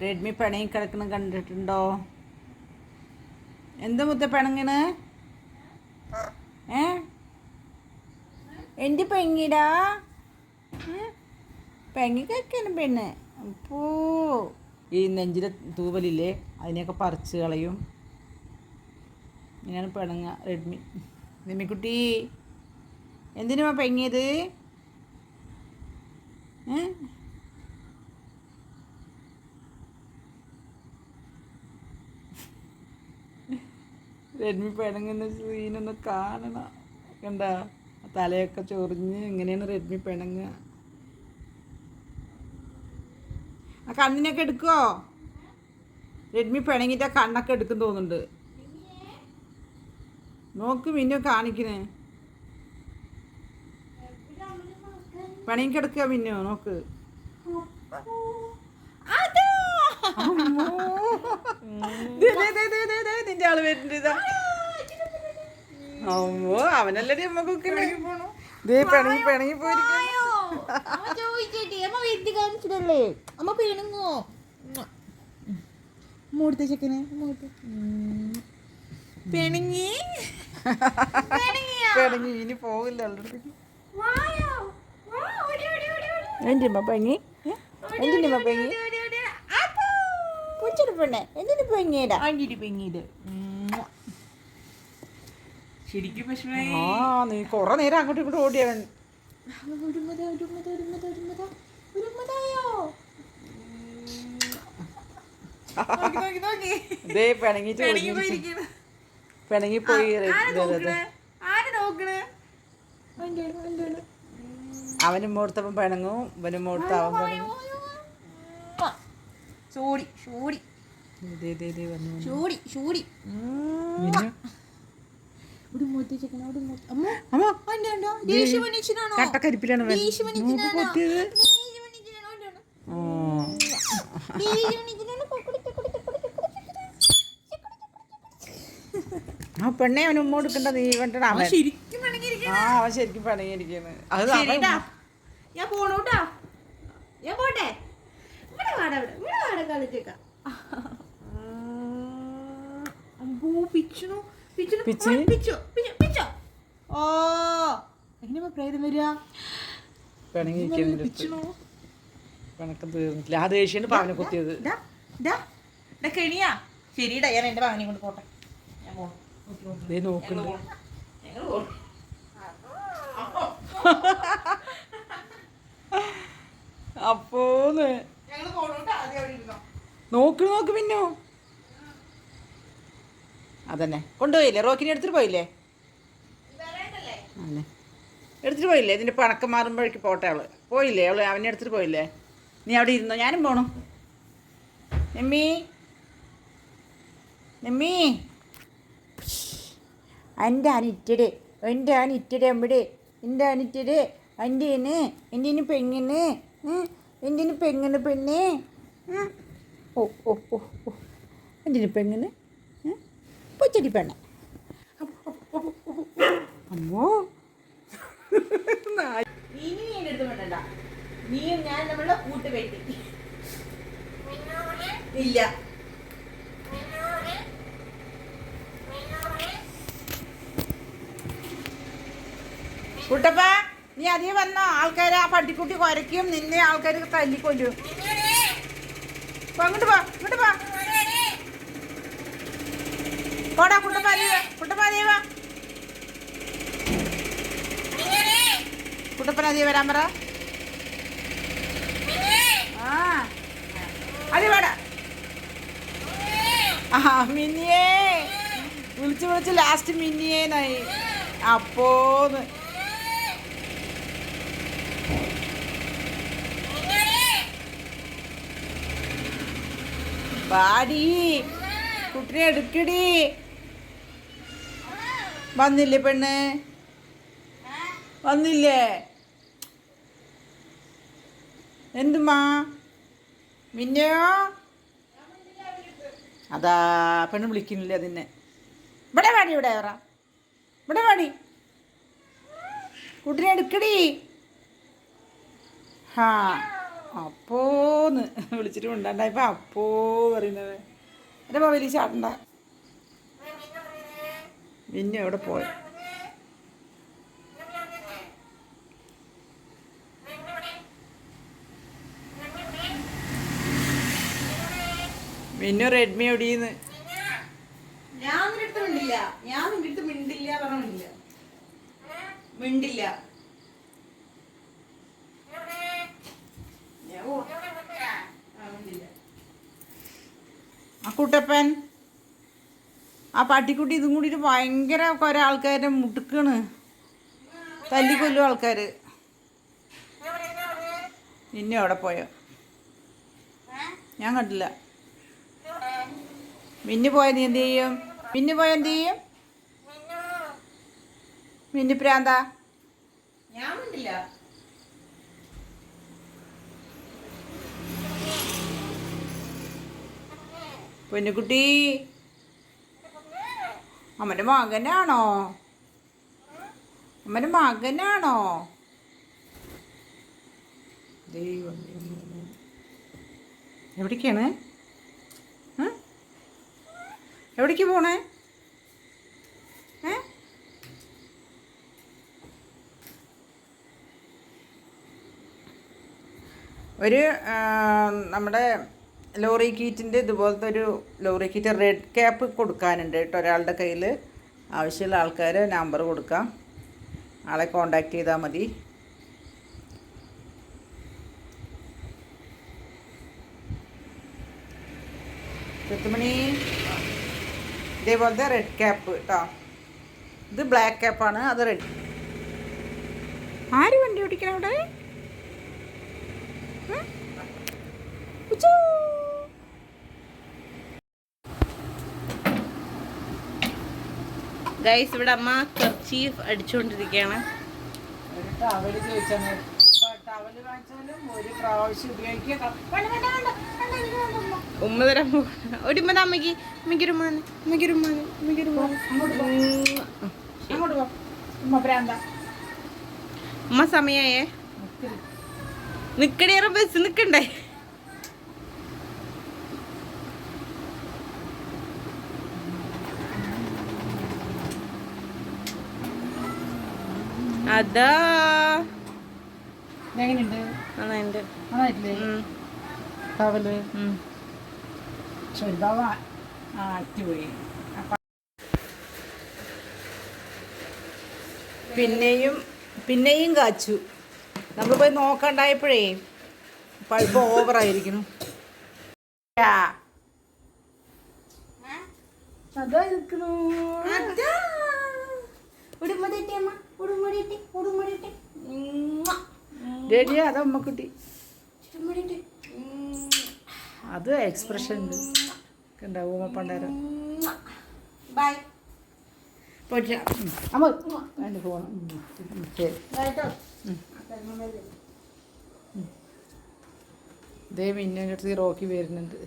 Redmi പിണങ്ങി കിടക്കണം കണ്ടിട്ടുണ്ടോ? എന്താ മുത്ത പിണങ്ങണ്? എൻ്റെ പെങ്ങിടാ പെങ്ങി കഴിക്കണം പെണ്ണ്. അപ്പോ ഈ നെഞ്ചിലെ തൂവലില്ലേ അതിനെയൊക്കെ പറിച്ച് കളയും. ഇങ്ങനെയാണ് പിണങ്ങ റെഡ്മി. നിമ്മിക്കുട്ടി എന്തിനാ പെങ്ങിയത്? റെഡ്മി പിണങ്ങുന്ന സീനൊന്ന് കാണണം. കണ്ട തലയൊക്കെ ചൊറിഞ്ഞ് ഇങ്ങനെയാണ് റെഡ്മി പിണങ്ങുക. ആ കണ്ണിനൊക്കെ എടുക്കുമോ? റെഡ്മി പിണങ്ങിയിട്ട് ആ കണ്ണൊക്കെ എടുക്കും തോന്നുന്നുണ്ട്. നോക്ക് മിന്നു കാണിക്കണേ. പിണങ്ങി കിടക്കുക മിന്നു, നോക്ക്. നിന്റെ ആള് വരുന്നുണ്ട്. ഇതാ അമ്മോ, അവനല്ലേ അമ്മ കുക്കിനെ. പിണങ്ങി പിണങ്ങി പോയിരിക്കുന്നു. പിണങ്ങി പിണങ്ങി ഇനി പോകില്ല. എൻ്റെ അമ്മ പെങ്ങി, എൻ്റെ അമ്മ പെങ്ങി പെണ്ണെ, എന്തിനു പെങ്ങിയിടാ? അഞ്ചിരി പെങ്ങിയിട്. ശരിക്കും നീ കൊറേ നേരം അങ്ങോട്ടും ഇങ്ങോട്ടും ഓടിയവൻ. പിണങ്ങിപ്പോയി. അവനും മോർത്തപ്പം പിണങ്ങും, ഇവനും മോർത്താവും പിണങ്ങും. കട്ടക്കരിപ്പിലാണ് ആ പെണ്ണെ അവന് ഉമ്മ കൊടുക്കണ്ട. നീ വേണ്ട, അവൻ ശരിക്കും പിണങ്ങിയിരിക്കുന്നു. അത് ഞാൻ പോണോട്ടാ, ഞാൻ പോട്ടെ. പിണക്കം തീർന്നിട്ടില്ല. ആ ദേഷ്യാണ് പവനെ കുത്തിയത്. ശരിടാ, ഞാൻ എന്റെ പവനെ കൊണ്ട് പോട്ടെ. ഞാൻ നോക്കുന്നു. അപ്പോന്ന് നോക്ക് പിന്നോ. അതന്നെ കൊണ്ടുപോയില്ലേ? റോക്കിനെ എടുത്തിട്ട് പോയില്ലേ? അതെ, എടുത്തിട്ട് പോയില്ലേ? ഇതിൻ്റെ പണക്കം മാറുമ്പോഴേക്ക് പോട്ടെ. അവള് പോയില്ലേ? അവനെ എടുത്തിട്ട് പോയില്ലേ? നീ അവിടെ ഇരുന്നോ, ഞാനും പോണു. നെമ്മി എൻ്റെ അനിറ്റടെ അമ്മടെ, എൻ്റെ അനിറ്റടെ എൻ്റെ പെങ്ങിന് എന്തിന് പെങ്ങിന് പെണ്ണേ? ഓ എന്തിന് പെങ്ങിന് പൊച്ചടി പെണ്ണെ. അമ്മോ, നീ എൻ്റെ അടുത്ത് വേണ്ട. നീയും ഞാൻ നമ്മളുടെ കൂട്ടുകെട്ടി ഇല്ല. കുട്ടപ്പ, നീ അധികം വന്നോ? ആൾക്കാർ ആ പട്ടിക്കുട്ടി കുരയ്ക്കും, നിന്നെ ആൾക്കാർ തല്ലിക്കൊല്ലും. ഇങ്ങോട്ട് പോ പോടാ. കുട്ടപ്പ അതീവ കുട്ടപ്പന അതീ വരാൻ പറ. ആ അതി വേടാ. മിന്നിയേ വിളിച്ച് ലാസ്റ്റ് മിന്നിയേന്നായി. അപ്പോന്ന് പാടി കുട്ടിനെ എടുക്കടി. വന്നില്ലേ പെണ്ണ്? വന്നില്ലേ? എന്തുമാ മിന്നയോ? അതാ പെണ്ണ് വിളിക്കുന്നില്ല അതിനെ. ഇവിടെ പാടി കുട്ടിനെ എടുക്കടി. അപ്പോന്ന് വിളിച്ചിട്ട് ഉണ്ടായിപ്പോൾ അപ്പോ പറയുന്നത്. എൻ്റെ വലിയ ചാടണ്ട. പിന്നെ എവിടെ പോയി? പിന്നെ റെഡ്മി എവിടെയെന്ന് ഞാൻ നിന്റെ അടുത്ത് മിണ്ടില്ല. ഞാൻ നിന്റെ അടുത്ത് മിണ്ടില്ല പറഞ്ഞില്ല. മിണ്ടില്ല. ആ കുട്ടപ്പൻ ആ പട്ടിക്കുട്ടി ഇതും കൂടിയിട്ട് ഭയങ്കര കുറെ ആൾക്കാരെ മുട്ടുക്കാണ്. തല്ലിക്കൊല്ലും ആൾക്കാർ. പിന്നെ എവിടെ പോയോ? ഞാൻ കണ്ടില്ല. മിന്നു പോയ നീ എന്ത് ചെയ്യും? മിന്നു പോയ എന്ത് ചെയ്യും? മിന്നു പ്രാന്താ. ഞാൻ കണ്ടില്ല. പൊന്നുകുട്ടി അമ്മൻ്റെ മകനാണോ? അമ്മൻ്റെ മകനാണോ? ദൈവം എവിടേക്കാണ്? എവിടേക്ക് പോണേ? ഒരു നമ്മുടെ ലോറി കീറ്റിൻ്റെ ഇതുപോലത്തെ ഒരു ലോറി കീറ്റ് റെഡ് ക്യാപ്പ് കൊടുക്കാനുണ്ട് കേട്ടോ. ഒരാളുടെ കയ്യിൽ ആവശ്യമുള്ള ആൾക്കാർ നമ്പർ കൊടുക്കാം. ആളെ കോണ്ടാക്ട് ചെയ്താൽ മതി. ചെത്തുമണി ഇതേപോലത്തെ റെഡ് ക്യാപ്പ് കേട്ടോ. ഇത് ബ്ലാക്ക് ക്യാപ്പാണ്. അത് റെഡ്. ആര് വണ്ടി ഓടിക്കണം അവിടെ? ഗൈസ് ഇവിടെ അമ്മ കർച്ചീഫ് അടിച്ചുകൊണ്ടിരിക്കുകയാണ്. ഒരു ടവല് ചോദിച്ചാൽ ടവല് വാങ്ങിച്ചാലും ഒരു പ്രാവശ്യം ഉപയോഗിക്കുക. ഉമ്മ തരാൻ ഒരു ഉമ്മ അമ്മയ്ക്ക് അമ്മയ്ക്കൊരുമാന് അമ്മയ്ക്കൊരുമാന് അമ്മയ്ക്കൊരുമാന് അങ്ങോട്ട് പോ. ഉമ്മ പ്രാന്താ. ഉമ്മ സമയായേ നിക്കടേറെ ബസ് നിക്കണ്ടേ? അതാ എങ്ങനെയുണ്ട്? നന്നായിട്ടുണ്ട്. നന്നായിട്ടില്ലേ ടവല്? ചെറുതാവാ അറ്റുപോയി. പിന്നെയും കാച്ചു. നമ്മൾ പോയി നോക്കണ്ടായപ്പോഴേ പഴുപ്പ് ഓവറായിരിക്കുന്നു. അതാ ഇരിക്കണു. റെഡിയാ? അതാ ഉമ്മക്കുട്ടി. അത് എക്സ്പ്രഷൻ ഉണ്ട് ഉണ്ടാവും ഉമ്മ പണ്ടാരം. അമ്മ അതിന് പോകണം. ശരി ഇതേ മിന്നെ അടുത്ത് റോക്കി വരുന്നുണ്ട്.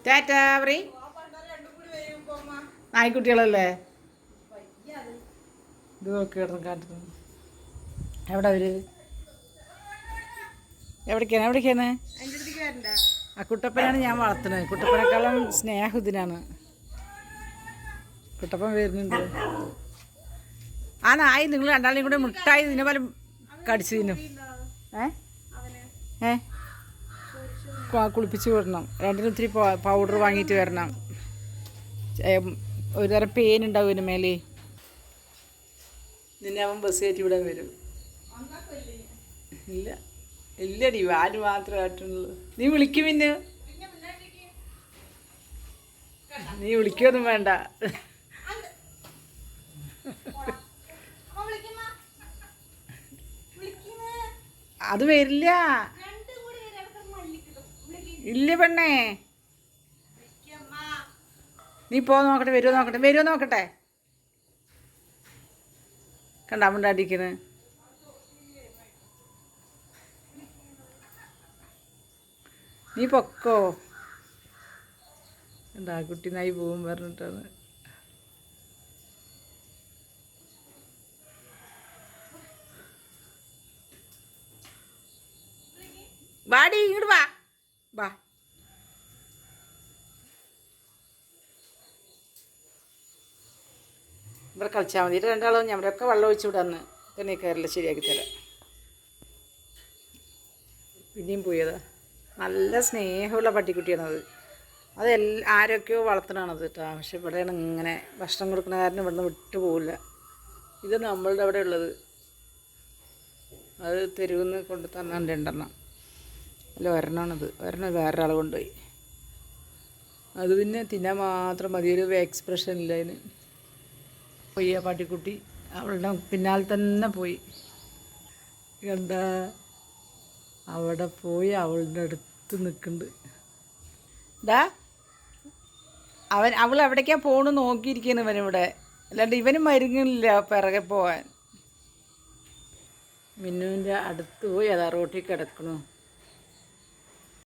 ടാറ്റാ പറ. നായ്ക്കുട്ടികളല്ലേ ഇത് നോക്കി കിടന്ന് കാട്ടുന്നു. എവിടെ അവര്? എവിടേക്കാണ്? ആ കുട്ടപ്പനാണ് ഞാൻ വളർത്തുന്നത്. കുട്ടപ്പനേക്കാളും സ്നേഹം ഇതിനാണ്. കുട്ടപ്പൻ വരുന്നുണ്ട്. ആ നായി നിങ്ങൾ രണ്ടാളെയും കൂടെ മുട്ടായി ഇതിനെ പോലെ കടിച്ചു തിന്നും. കുളിപ്പിച്ച് വിടണം. രണ്ടിനും ഇത്തിരി പൗഡർ വാങ്ങിയിട്ട് വരണം. ഒരു തരം പെയിൻ ഉണ്ടാവും ഇതിന് മേലെ. നിന്നെ അവൻ ബസ് കയറ്റി വിടാൻ വരും. ഇല്ലടി വാല് മാത്രമേ ആയിട്ടുള്ളൂ. നീ വിളിക്കും. പിന്നെ നീ വിളിക്കൊന്നും വേണ്ട. അത് വരില്ല. ഇല്ല പെണ്ണേ. നീ പോ നോക്കട്ടെ. വരുമോ നോക്കട്ടെ. കണ്ട അമ്മണ്ടാടിക്കുന്നത്. നീ പൊക്കോ. എന്താ കുട്ടി നായി പോകും പറഞ്ഞിട്ടാണ്. വാടി ഇങ്ങോട്ട് വാ വാ. ഇവിടെ കളിച്ചാൽ മതി. രണ്ടാളും ഞമ്മടെയൊക്കെ വെള്ളം ഒഴിച്ചു വിടാന്ന് തന്നെ കയറില്ല ശരിയാക്കി തരാം. പിന്നെയും പോയതാ. നല്ല സ്നേഹമുള്ള പട്ടിക്കുട്ടിയാണത്. അത് ആരൊക്കെയോ വളർത്തണത് കേട്ടോ. പക്ഷെ ഇവിടെയാണ് ഇങ്ങനെ ഭക്ഷണം കൊടുക്കുന്ന കാരണം ഇവിടുന്ന് വിട്ടു പോവില്ല. ഇത് നമ്മളുടെ അവിടെ ഉള്ളത്. അത് തെരുവിൽ നിന്ന് കൊണ്ട് തന്നാണ്ട് രണ്ടെണ്ണം. അല്ല ഒരെണ്ണമാണത്. ഒരെണ്ണം വേറൊരാൾ കൊണ്ടുപോയി. അത് പിന്നെ തിന്നാൻ മാത്രം മതി. ഒരു എക്സ്പ്രഷൻ ഇല്ല അതിന്. പോയി ആ പട്ടിക്കുട്ടി അവളുടെ പിന്നാലെ തന്നെ പോയി. കണ്ട അവിടെ പോയി അവളുടെ അടുത്ത് നിൽക്കുന്നുണ്ട്. ഡാ അവൾ എവിടേക്കാണ് പോകണമെന്ന് നോക്കിയിരിക്കുന്നു ഇവനിവിടെ. അല്ലാണ്ട് ഇവനും മരുങ്ങില്ല പിറകെ പോകാൻ. മിന്നുവിൻ്റെ അടുത്ത് പോയി അതാ റോട്ടിൽ കിടക്കണു.